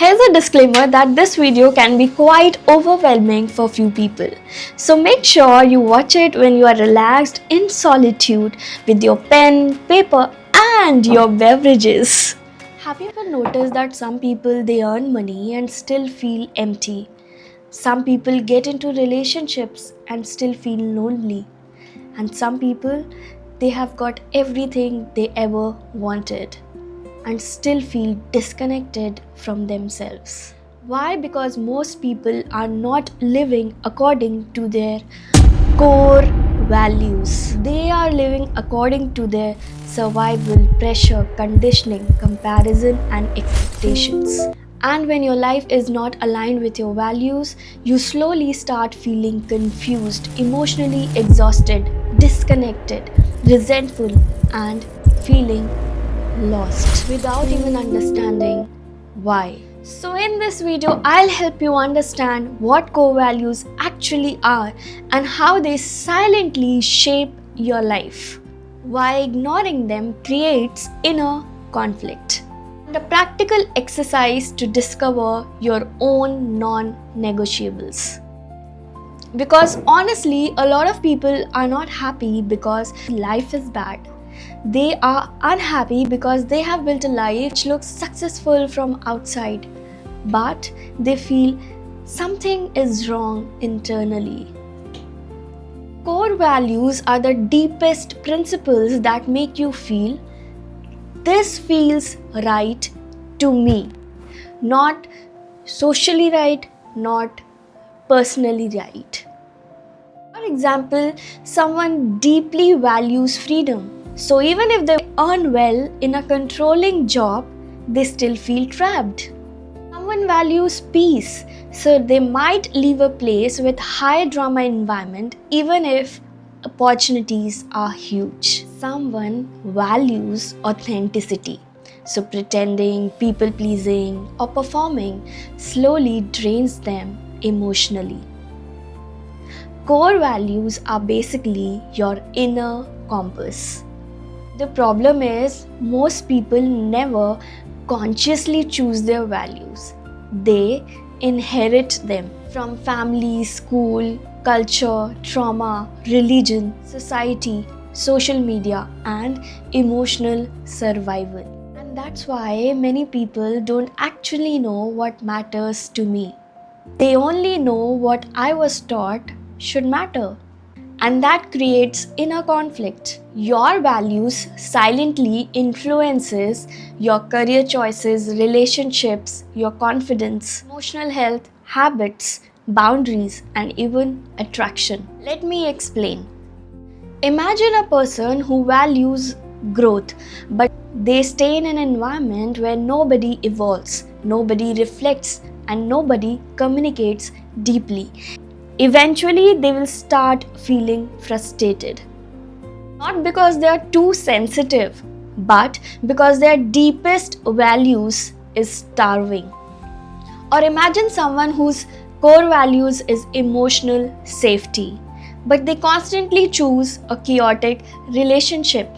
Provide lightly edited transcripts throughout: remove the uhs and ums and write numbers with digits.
Here's a disclaimer that this video can be quite overwhelming for few people. So make sure you watch it when you are relaxed in solitude with your pen, paper and your beverages. Have you ever noticed that some people they earn money and still feel empty? Some people get into relationships and still feel lonely. And some people they have got everything they ever wanted and still feel disconnected from themselves. Why? Because most people are not living according to their core values. They are living according to their survival, pressure, conditioning, comparison, and expectations. And when your life is not aligned with your values, you slowly start feeling confused, emotionally exhausted, disconnected, resentful, and feeling lost without even understanding why. So in this video, I'll help you understand what core values actually are and how they silently shape your life. Why ignoring them creates inner conflict. And a practical exercise to discover your own non-negotiables. Because honestly, a lot of people are not happy because life is bad. They are unhappy because they have built a life which looks successful from outside, but they feel something is wrong internally. Core values are the deepest principles that make you feel this feels right to me, not socially right, not personally right. For example, someone deeply values freedom. So even if they earn well in a controlling job, they still feel trapped. Someone values peace, so they might leave a place with high drama environment even if opportunities are huge. Someone values authenticity, so pretending, people pleasing, or performing slowly drains them emotionally. Core values are basically your inner compass. The problem is, most people never consciously choose their values. They inherit them from family, school, culture, trauma, religion, society, social media, and emotional survival. And that's why many people don't actually know what matters to me. They only know what I was taught should matter. And that creates inner conflict. Your values silently influences your career choices, relationships, your confidence, emotional health, habits, boundaries, and even attraction. Let me explain. Imagine a person who values growth, but they stay in an environment where nobody evolves, nobody reflects, and nobody communicates deeply. Eventually, they will start feeling frustrated. Not because they are too sensitive, but because their deepest values is starving. Or imagine someone whose core values is emotional safety, but they constantly choose a chaotic relationship.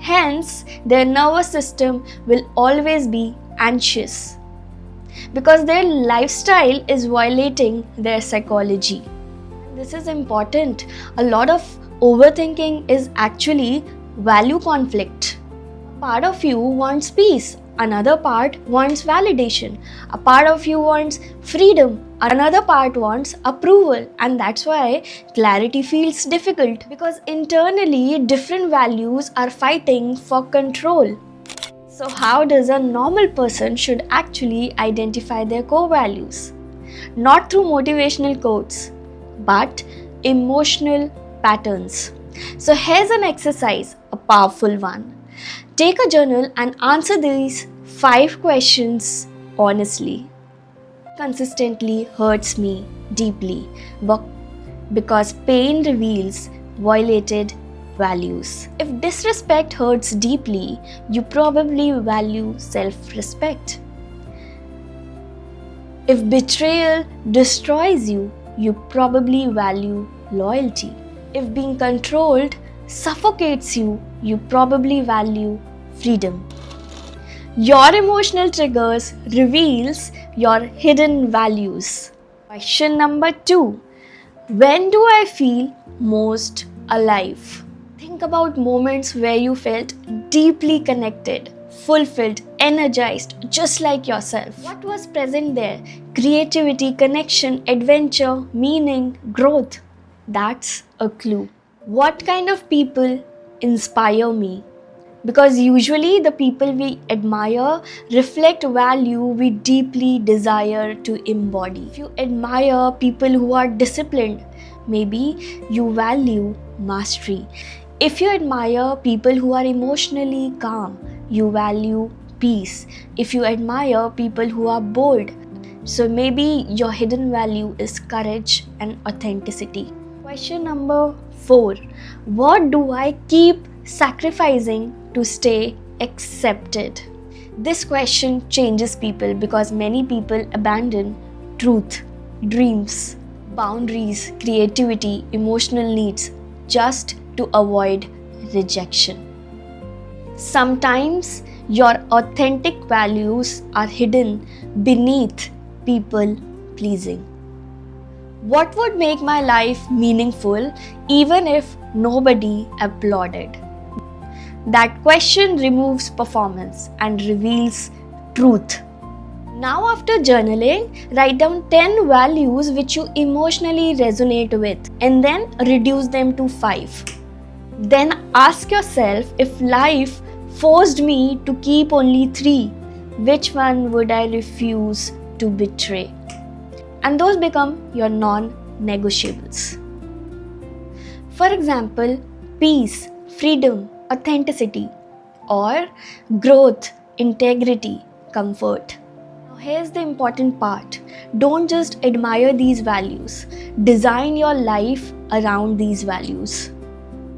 Hence, their nervous system will always be anxious, because their lifestyle is violating their psychology. This is important. A lot of overthinking is actually value conflict. A part of you wants peace, another part wants validation. A part of you wants freedom, another part wants approval, and that's why clarity feels difficult, because internally different values are fighting for control. So how does a normal person should actually identify their core values? Not through motivational quotes, but emotional patterns. So here's an exercise, a powerful one. Take a journal and answer these 5 questions honestly. Consistently hurts me deeply because pain reveals violated values. If disrespect hurts deeply, you probably value self-respect. If betrayal destroys you, you probably value loyalty. If being controlled suffocates you, you probably value freedom. Your emotional triggers reveals your hidden values. Question number 2. When do I feel most alive? Think about moments where you felt deeply connected, fulfilled, energized, just like yourself. What was present there? Creativity, connection, adventure, meaning, growth. That's a clue. What kind of people inspire me? Because usually the people we admire reflect value we deeply desire to embody. If you admire people who are disciplined, maybe you value mastery. If you admire people who are emotionally calm, you value peace. If you admire people who are bold, so maybe your hidden value is courage and authenticity. Question number 4. What do I keep sacrificing to stay accepted? This question changes people because many people abandon truth, dreams, boundaries, creativity, emotional needs just to avoid rejection. Sometimes your authentic values are hidden beneath people pleasing. What would make my life meaningful even if nobody applauded? That question removes performance and reveals truth. Now, after journaling, write down 10 values which you emotionally resonate with and then reduce them to 5. Then ask yourself, if life forced me to keep only 3, which one would I refuse to betray? And those become your non-negotiables. For example, peace, freedom, authenticity, or growth, integrity, comfort. Now here's the important part. Don't just admire these values. Design your life around these values.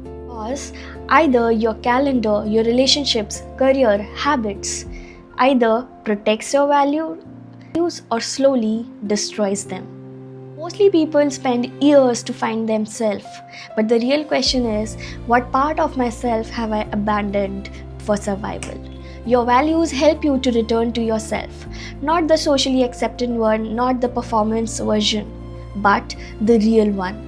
Because either your calendar, your relationships, career, habits either protects your values or slowly destroys them. Mostly people spend years to find themselves, but the real question is, what part of myself have I abandoned for survival? Your values help you to return to yourself, not the socially accepted one, not the performance version, but the real one.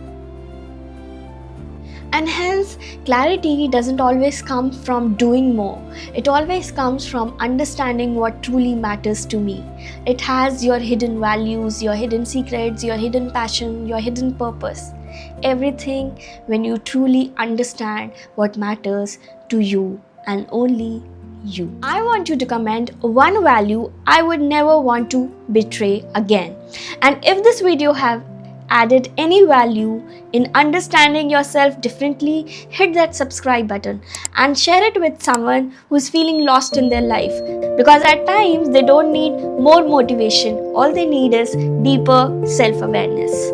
And hence, clarity doesn't always come from doing more. It always comes from understanding what truly matters to me. It has your hidden values, your hidden secrets, your hidden passion, your hidden purpose. Everything when you truly understand what matters to you and only you. I want you to comment one value I would never want to betray again. And if this video have added any value in understanding yourself differently, hit that subscribe button and share it with someone who's feeling lost in their life. Because at times they don't need more motivation, all they need is deeper self-awareness.